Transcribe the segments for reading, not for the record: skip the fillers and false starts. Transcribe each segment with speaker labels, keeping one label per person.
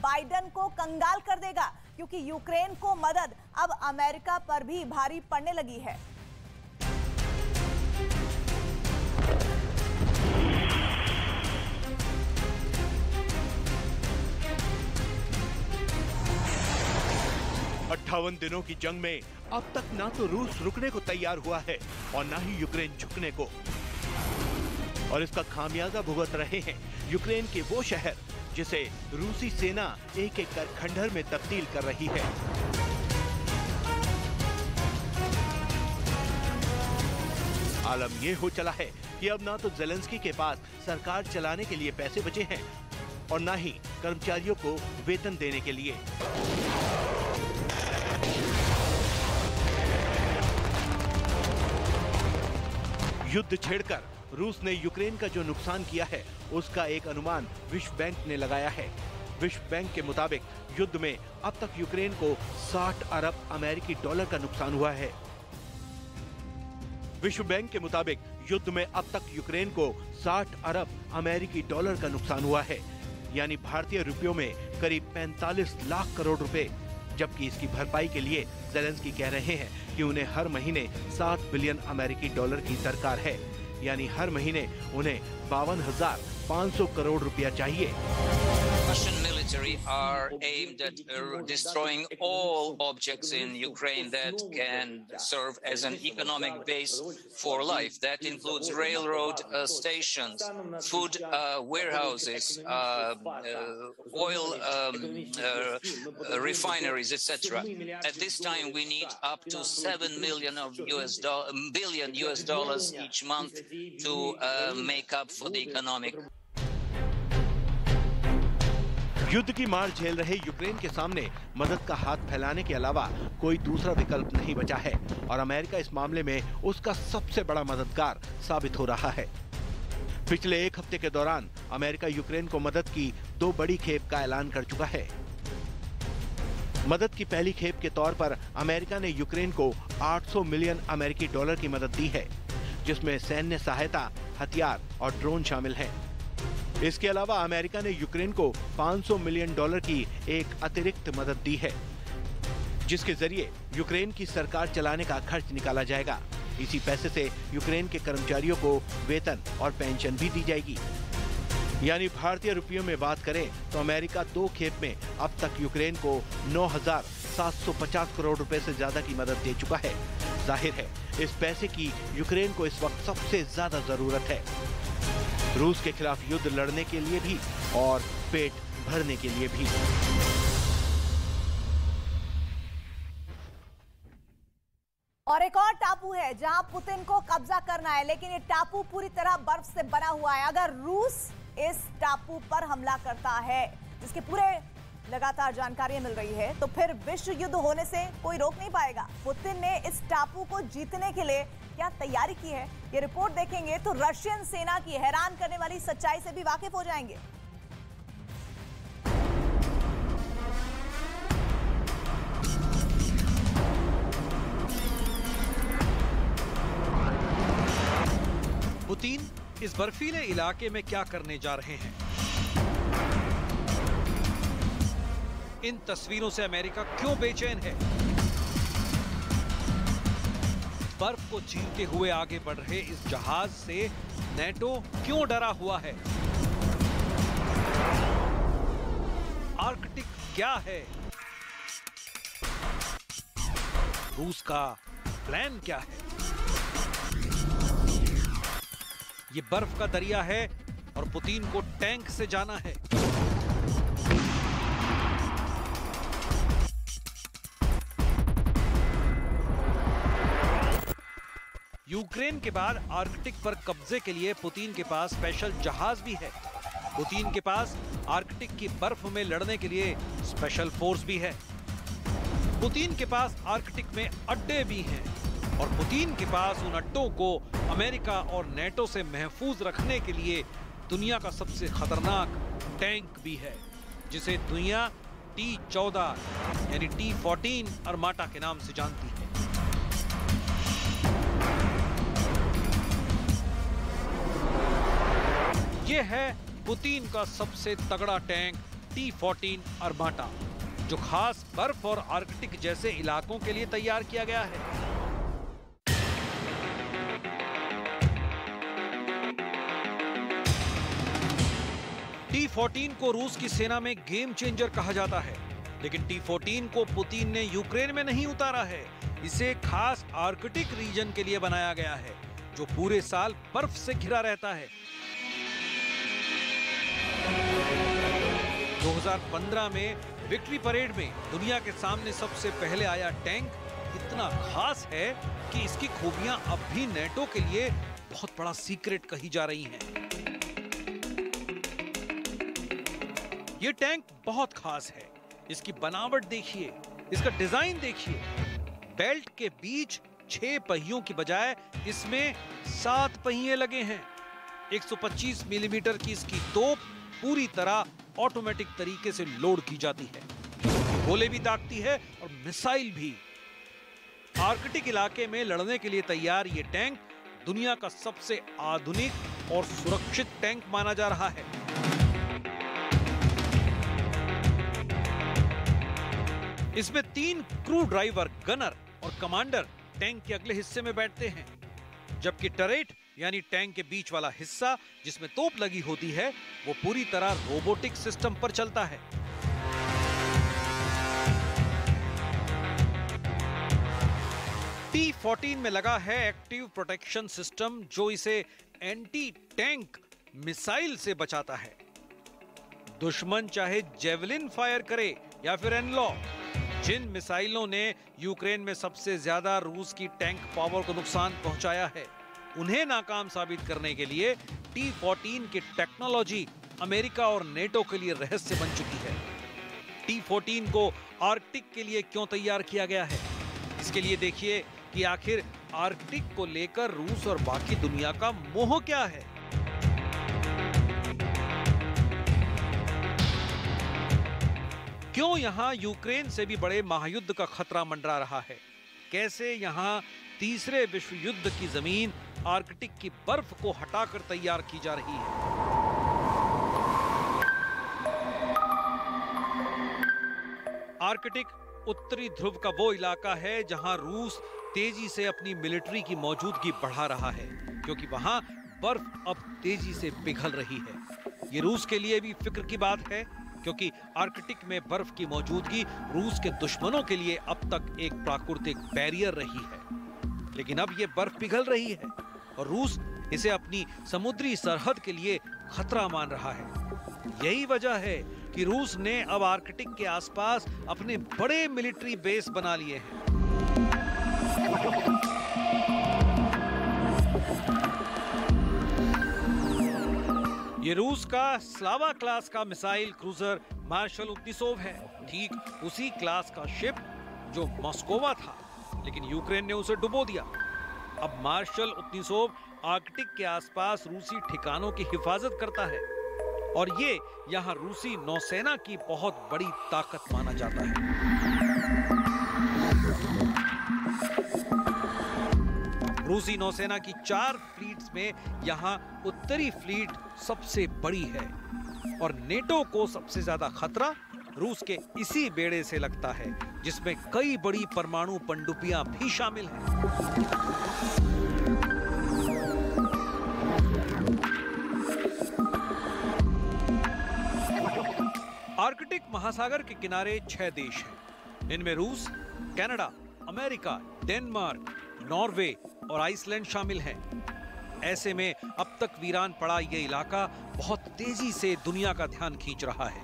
Speaker 1: Biden को कंगाल कर देगा, क्योंकि यूक्रेन को मदद अब अमेरिका पर भी भारी पड़ने लगी है।
Speaker 2: अट्ठावन दिनों की जंग में अब तक ना तो रूस रुकने को तैयार हुआ है और ना ही यूक्रेन झुकने को, और इसका खामियाजा भुगत रहे हैं यूक्रेन के वो शहर जिसे रूसी सेना एक एक कर खंडहर में तब्दील कर रही है। आलम ये हो चला है कि अब ना तो ज़ेलेंस्की के पास सरकार चलाने के लिए पैसे बचे हैं और ना ही कर्मचारियों को वेतन देने के लिए। युद्ध छेड़कर रूस ने यूक्रेन का जो नुकसान किया है उसका एक अनुमान विश्व बैंक ने लगाया है। विश्व बैंक के मुताबिक युद्ध में अब तक यूक्रेन को 60 अरब अमेरिकी डॉलर का नुकसान हुआ है। विश्व बैंक के मुताबिक युद्ध में अब तक यूक्रेन को 60 अरब अमेरिकी डॉलर का नुकसान हुआ है, यानी भारतीय रुपयों में करीब 45 लाख करोड़ रुपए। जबकि इसकी भरपाई के लिए ज़ेलेंस्की कह रहे हैं कि उन्हें हर महीने 7 बिलियन अमेरिकी डॉलर की दरकार है, यानी हर महीने उन्हें 52,500 करोड़ रुपया चाहिए।
Speaker 3: Russian military are aimed at destroying all objects in Ukraine that can serve as an economic base for life. That includes railroad stations, food warehouses, oil refineries, etc. At this time, we need up to $7 billion US dollars each month to make up for the economic.
Speaker 2: युद्ध की मार झेल रहे Ukraine के सामने मदद का हाथ फैलाने के अलावा कोई दूसरा विकल्प नहीं बचा है और अमेरिका इस मामले में उसका सबसे बड़ा मददगार साबित हो रहा है। पिछले एक हफ्ते के दौरान अमेरिका यूक्रेन को मदद की 2 बड़ी खेप का ऐलान कर चुका है। मदद की पहली खेप के तौर पर अमेरिका ने यूक्रेन को 800 मिलियन अमेरिकी डॉलर की मदद दी है, जिसमें सैन्य सहायता, हथियार और ड्रोन शामिल हैं। इसके अलावा अमेरिका ने यूक्रेन को 500 मिलियन डॉलर की एक अतिरिक्त मदद दी है, जिसके जरिए यूक्रेन की सरकार चलाने का खर्च निकाला जाएगा। इसी पैसे से यूक्रेन के कर्मचारियों को वेतन और पेंशन भी दी जाएगी। यानी भारतीय रुपयों में बात करें तो अमेरिका 2 खेप में अब तक यूक्रेन को 9,750 करोड़ रुपए से ज्यादा की मदद दे चुका है। जाहिर है इस पैसे की यूक्रेन को इस वक्त सबसे ज्यादा जरूरत है, रूस के खिलाफ युद्ध लड़ने के लिए भी और पेट भरने के लिए भी।
Speaker 1: और एक और टापू है जहां पुतिन को कब्जा करना है, लेकिन ये टापू पूरी तरह बर्फ से बना हुआ है। अगर रूस इस टापू पर हमला करता है, जिसके पूरे लगातार जानकारियां मिल रही है, तो फिर विश्व युद्ध होने से कोई रोक नहीं पाएगा। पुतिन ने इस टापू को जीतने के लिए क्या तैयारी की है, ये रिपोर्ट देखेंगे तो रशियन सेना की हैरान करने वाली सच्चाई से भी वाकिफ हो जाएंगे।
Speaker 4: पुतिन इस बर्फीले इलाके में क्या करने जा रहे हैं? इन तस्वीरों से अमेरिका क्यों बेचैन है? बर्फ को चीरते हुए आगे बढ़ रहे इस जहाज से नेटो क्यों डरा हुआ है? आर्कटिक क्या है? रूस का प्लान क्या है? ये बर्फ का दरिया है और पुतिन को टैंक से जाना है। यूक्रेन के बाद आर्कटिक पर कब्जे के लिए पुतिन के पास स्पेशल जहाज भी है। पुतिन के पास आर्कटिक की बर्फ में लड़ने के लिए स्पेशल फोर्स भी है। पुतिन के पास आर्कटिक में अड्डे भी हैं और पुतिन के पास उन अड्डों को अमेरिका और नेटो से महफूज रखने के लिए दुनिया का सबसे खतरनाक टैंक भी है, जिसे दुनिया T-14 यानी T-14 अरमाटा के नाम से जानती है। ये है पुतिन का सबसे तगड़ा टैंक T-14 अर्माटा, जो खास बर्फ और आर्कटिक जैसे इलाकों के लिए तैयार किया गया है। T-14 को रूस की सेना में गेम चेंजर कहा जाता है, लेकिन T-14 को पुतिन ने यूक्रेन में नहीं उतारा है। इसे खास आर्कटिक रीजन के लिए बनाया गया है, जो पूरे साल बर्फ से घिरा रहता है। 2015 में विक्ट्री परेड में दुनिया के सामने सबसे पहले आया टैंक इतना खास है कि इसकी खूबियां अब भी नेटो के लिए बहुत बड़ा सीक्रेट कही जा रही हैं। ये टैंक बहुत खास है। इसकी बनावट देखिए, इसका डिजाइन देखिए। बेल्ट के बीच 6 पहियों की बजाय इसमें 7 पहिए लगे हैं। 125 मिलीमीटर की इसकी तोप पूरी तरह ऑटोमेटिक तरीके से लोड की जाती है। गोले भी दागती है और मिसाइल भी। आर्कटिक इलाके में लड़ने के लिए तैयार ये टैंक दुनिया का सबसे आधुनिक और सुरक्षित टैंक माना जा रहा है। इसमें 3 क्रू ड्राइवर, गनर और कमांडर टैंक के अगले हिस्से में बैठते हैं, जबकि टरेट यानी टैंक के बीच वाला हिस्सा जिसमें तोप लगी होती है वो पूरी तरह रोबोटिक सिस्टम पर चलता है। T-14 में लगा है एक्टिव प्रोटेक्शन सिस्टम, जो इसे एंटी टैंक मिसाइल से बचाता है। दुश्मन चाहे जेवलिन फायर करे या फिर एनलॉ, जिन मिसाइलों ने यूक्रेन में सबसे ज्यादा रूस की टैंक पावर को नुकसान पहुंचाया है, उन्हें नाकाम साबित करने के लिए T-14 की टेक्नोलॉजी अमेरिका और नेटो के लिए रहस्य बन चुकी है। T-14 को आर्कटिक के लिए क्यों तैयार किया गया है? इसके लिए देखिए कि आखिर आर्कटिक को लेकर रूस और बाकी दुनिया का मोह क्या है। क्यों यहां यूक्रेन से भी बड़े महायुद्ध का खतरा मंडरा रहा है? कैसे यहां तीसरे विश्व युद्ध की जमीन आर्कटिक की बर्फ को हटाकर तैयार की जा रही है? आर्कटिक उत्तरी ध्रुव का वो इलाका है जहां रूस तेजी से अपनी मिलिट्री की मौजूदगी बढ़ा रहा है, क्योंकि वहां बर्फ अब तेजी से पिघल रही है। ये रूस के लिए भी फिक्र की बात है, क्योंकि आर्कटिक में बर्फ की मौजूदगी रूस के दुश्मनों के लिए अब तक एक प्राकृतिक बैरियर रही है। लेकिन अब ये बर्फ पिघल रही है और रूस इसे अपनी समुद्री सरहद के लिए खतरा मान रहा है। यही वजह है कि रूस ने अब आर्कटिक के आसपास अपने बड़े मिलिट्री बेस बना लिए हैं। ये रूस का स्लावा क्लास का मिसाइल क्रूजर मार्शल उद्निसोव है, ठीक उसी क्लास का शिप जो मॉस्कोवा था, लेकिन यूक्रेन ने उसे डुबो दिया। अब मार्शल उद्निसोव आर्कटिक के आसपास रूसी ठिकानों की हिफाजत करता है और ये यहाँ रूसी नौसेना की बहुत बड़ी ताकत माना जाता है। रूसी नौसेना की 4 फ्लीट्स में यहाँ उत्तरी फ्लीट सबसे बड़ी है और नेटो को सबसे ज्यादा खतरा रूस के इसी बेड़े से लगता है, जिसमें कई बड़ी परमाणु पनडुब्बियां भी शामिल हैं। आर्कटिक महासागर के किनारे 6 देश हैं। इनमें रूस, कनाडा, अमेरिका, डेनमार्क, नॉर्वे और आइसलैंड शामिल हैं। ऐसे में अब तक वीरान पड़ा ये इलाका बहुत तेजी से दुनिया का ध्यान खींच रहा है,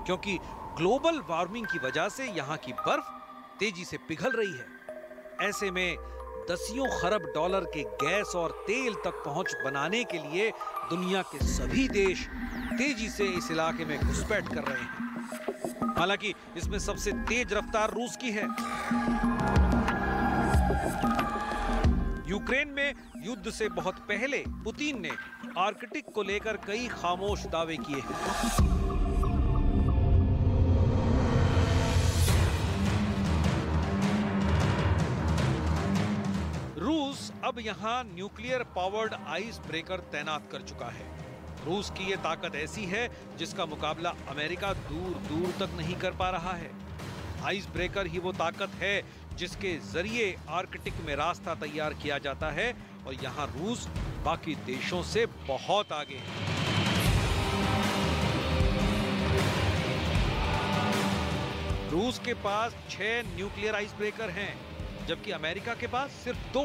Speaker 4: क्योंकि ग्लोबल वार्मिंग की वजह से यहाँ की बर्फ तेजी से पिघल रही है। ऐसे में दसियों खरब डॉलर के गैस और तेल तक पहुंच बनाने के लिए दुनिया के सभी देश तेजी से इस इलाके में घुसपैठ कर रहे हैं। हालांकि इसमें सबसे तेज रफ्तार रूस की है। यूक्रेन में युद्ध से बहुत पहले पुतिन ने आर्कटिक को लेकर कई खामोश दावे किए हैं। रूस अब यहां न्यूक्लियर पावर्ड आइस ब्रेकर तैनात कर चुका है। रूस की ये ताकत ऐसी है जिसका मुकाबला अमेरिका दूर दूर तक नहीं कर पा रहा है। आइस ब्रेकर ही वो ताकत है जिसके जरिए आर्कटिक में रास्ता तैयार किया जाता है और यहाँ रूस बाकी देशों से बहुत आगे है। रूस के पास 6 न्यूक्लियर आइस ब्रेकर हैं, जबकि अमेरिका के पास सिर्फ 2,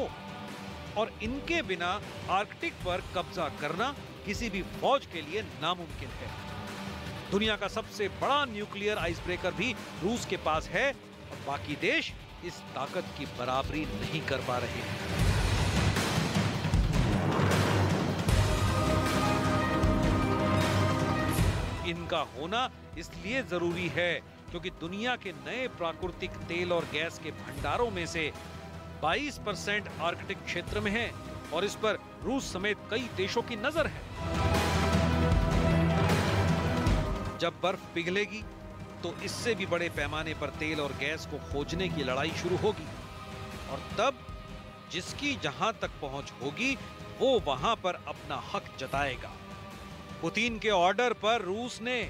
Speaker 4: और इनके बिना आर्कटिक पर कब्जा करना किसी भी फौज के लिए नामुमकिन है। दुनिया का सबसे बड़ा न्यूक्लियर आइस ब्रेकर भी रूस के पास है और बाकी देश इस ताकत की बराबरी नहीं कर पा रहे हैं। इनका होना इसलिए जरूरी है क्योंकि दुनिया के नए प्राकृतिक तेल और गैस के भंडारों में से 22% आर्कटिक क्षेत्र में है और इस पर रूस समेत कई देशों की नजर है। जब बर्फ पिघलेगी तो इससे भी बड़े पैमाने पर तेल और गैस को खोजने की लड़ाई शुरू होगी और तब जिसकी जहां तक पहुंच होगी वो वहां पर अपना हक जताएगा। पुतिन के ऑर्डर पर रूस ने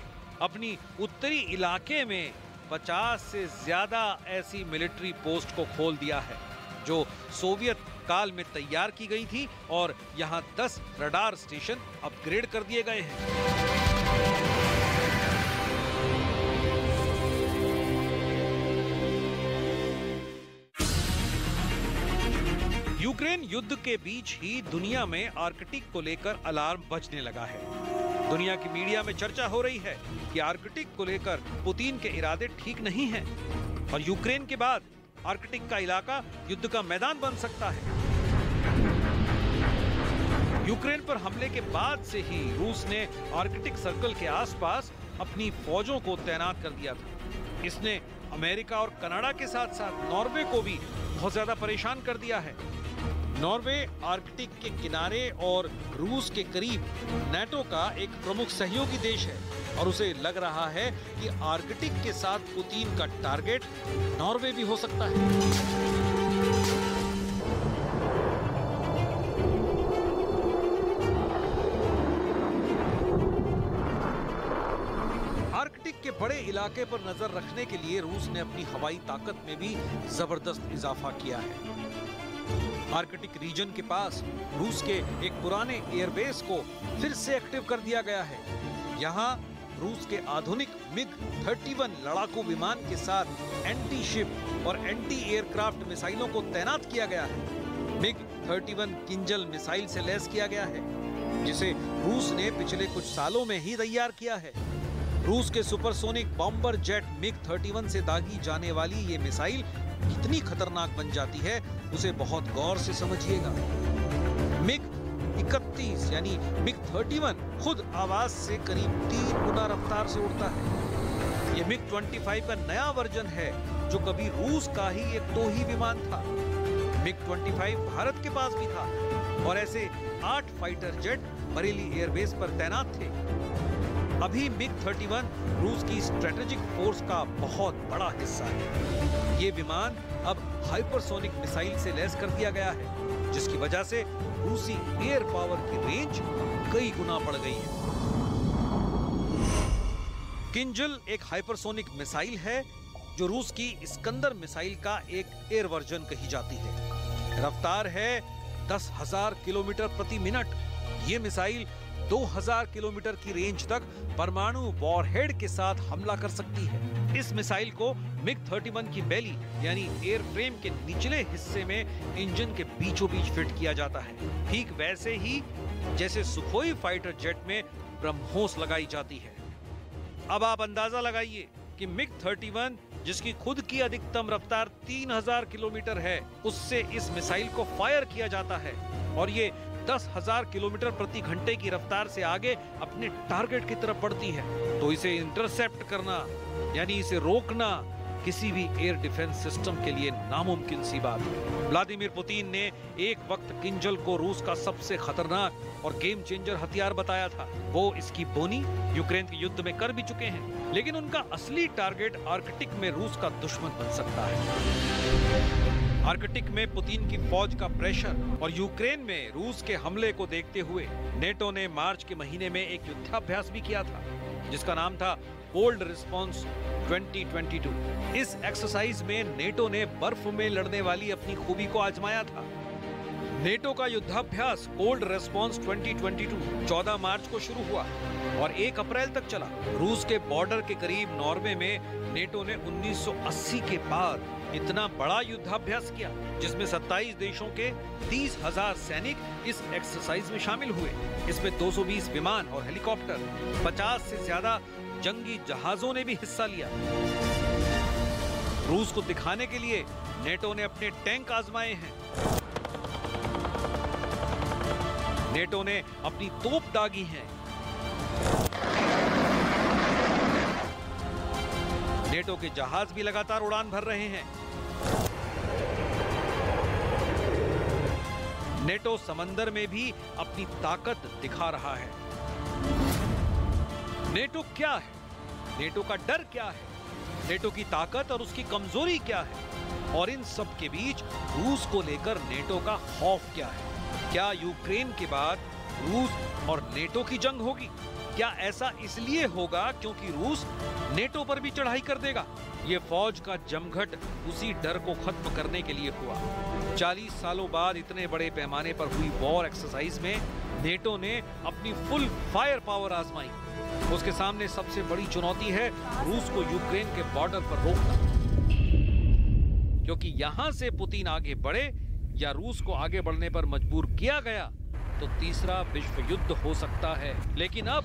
Speaker 4: अपनी उत्तरी इलाके में 50 से ज्यादा ऐसी मिलिट्री पोस्ट को खोल दिया है जो सोवियत काल में तैयार की गई थी और यहां 10 रडार स्टेशन अपग्रेड कर दिए गए हैं। यूक्रेन युद्ध के बीच ही दुनिया में आर्कटिक को लेकर अलार्म बजने लगा है। दुनिया की मीडिया में चर्चा हो रही है कि आर्कटिक को लेकर पुतिन के इरादे ठीक नहीं हैं और यूक्रेन के बाद आर्कटिक का इलाका युद्ध का मैदान बन सकता है। यूक्रेन पर हमले के बाद से ही रूस ने आर्कटिक सर्कल के आसपास अपनी फौजों को तैनात कर दिया था। इसने अमेरिका और कनाडा के साथ साथ नॉर्वे को भी बहुत ज्यादा परेशान कर दिया है। नॉर्वे आर्कटिक के किनारे और रूस के करीब नाटो का एक प्रमुख सहयोगी देश है और उसे लग रहा है कि आर्कटिक के साथ पुतिन का टारगेट नॉर्वे भी हो सकता है। आर्कटिक के बड़े इलाके पर नजर रखने के लिए रूस ने अपनी हवाई ताकत में भी जबरदस्त इजाफा किया है। आर्कटिक रीजन के पास रूस के एक पुराने एयरबेस को फिर से एक्टिव कर दिया गया है। यहाँ रूस के आधुनिक MiG-31 लड़ाकू विमान के साथ एंटी शिप और एंटी एयरक्राफ्ट मिसाइलों को तैनात किया गया है। MiG-31 किंजल मिसाइल से लैस किया गया है जिसे रूस ने पिछले कुछ सालों में ही तैयार किया है। रूस के सुपरसोनिक बॉम्बर जेट MiG-31 से दागी जाने वाली ये मिसाइल कितनी खतरनाक बन जाती है उसे बहुत गौर से समझिएगा। MiG-31 यानी MiG-31 खुद आवाज से करीब 3 गुना रफ्तार से उड़ता है। ये MiG-25 का नया वर्जन है जो कभी रूस का ही एक तोही विमान था। MiG-25 भारत के पास भी था और ऐसे 8 फाइटर जेट बरेली एयरबेस पर तैनात थे। अभी MiG-31 रूस की स्ट्रेटेजिक फोर्स का बहुत बड़ा हिस्सा है। ये विमान अब हाइपरसोनिक मिसाइल से लैस कर दिया गया है जिसकी वजह से रूसी एयर पावर की रेंज कई गुना बढ़ गई है। किंजल एक हाइपरसोनिक मिसाइल है जो रूस की इस्कंदर मिसाइल का एक एयर वर्जन कही जाती है। रफ्तार है 10,000 किलोमीटर प्रति मिनट। ये मिसाइल 2000 किलोमीटर की रेंज तक परमाणु वॉरहेड के साथ हमला कर सकती है। इस मिसाइल को MiG-31 की बेली यानी एयर फ्रेम के निचले हिस्से में इंजन के बीचों बीच फिट किया जाता है, ठीक वैसे ही जैसे सुखोई फाइटर जेट में ब्रह्मोस लगाई जाती है। अब आप अंदाजा लगाइए कि MiG-31 जिसकी खुद की अधिकतम रफ्तार 3000 किलोमीटर है, उससे इस मिसाइल को फायर किया जाता है और ये 10,000 किलोमीटर प्रति घंटे की रफ्तार से आगे अपने टारगेट की तरफ बढ़ती है। तो इसे इंटरसेप्ट करना यानी इसे रोकना किसी भी एयर डिफेंस सिस्टम के लिए नामुमकिन सी बात है। व्लादिमीर पुतिन ने एक वक्त किंजल को रूस का सबसे खतरनाक और गेम चेंजर हथियार बताया था। वो इसकी बोनी यूक्रेन के युद्ध में कर भी चुके हैं, लेकिन उनका असली टारगेट आर्कटिक में रूस का दुश्मन बन सकता है। आर्कटिक में पुतिन की फौज का प्रेशर और यूक्रेन में रूस के हमले को देखते हुए नेटो ने मार्च के महीने में एक युद्धाभ्यास भी किया था, जिसका नाम था कोल्ड रिस्पॉन्स 2022। इस एक्सरसाइज में नेटो ने बर्फ में लड़ने वाली अपनी खूबी को आजमाया था। नेटो का युद्धाभ्यास कोल्ड रिस्पॉन्स 2022 14 मार्च को शुरू हुआ और 1 अप्रैल तक चला। रूस के बॉर्डर के करीब नॉर्वे में नेटो ने 1980 के बाद इतना बड़ा युद्धाभ्यास किया, जिसमें 27 देशों के 30,000 सैनिक इस एक्सरसाइज में शामिल हुए। इसमें 220 विमान और हेलीकॉप्टर, 50 से ज्यादा जंगी जहाजों ने भी हिस्सा लिया। रूस को दिखाने के लिए नेटो ने अपने टैंक आजमाए हैं। नेटो ने अपनी तोप दागी हैं। नेटो के जहाज भी लगातार उड़ान भर रहे हैं। नेटो समंदर में भी अपनी ताकत दिखा रहा है। नेटो क्या है? नेटो का डर क्या है? नेटो की ताकत और उसकी कमजोरी क्या है? और इन सब के बीच रूस को लेकर नेटो का खौफ क्या है? क्या यूक्रेन के बाद रूस और नेटो की जंग होगी? क्या ऐसा इसलिए होगा क्योंकि रूस नेटो पर भी चढ़ाई कर देगा? ये फौज का जमघट उसी डर को खत्म करने के लिए हुआ। 40 सालों बाद इतने बड़े पैमाने पर हुई वॉर एक्सरसाइज में नेटो ने अपनी फुल फायर पावर आजमाई। उसके सामने सबसे बड़ी चुनौती है रूस को यूक्रेन के बॉर्डर पर रोकना, क्योंकि यहां से पुतिन आगे बढ़े या रूस को आगे बढ़ने पर मजबूर किया गया तो तीसरा विश्व युद्ध हो सकता है। लेकिन अब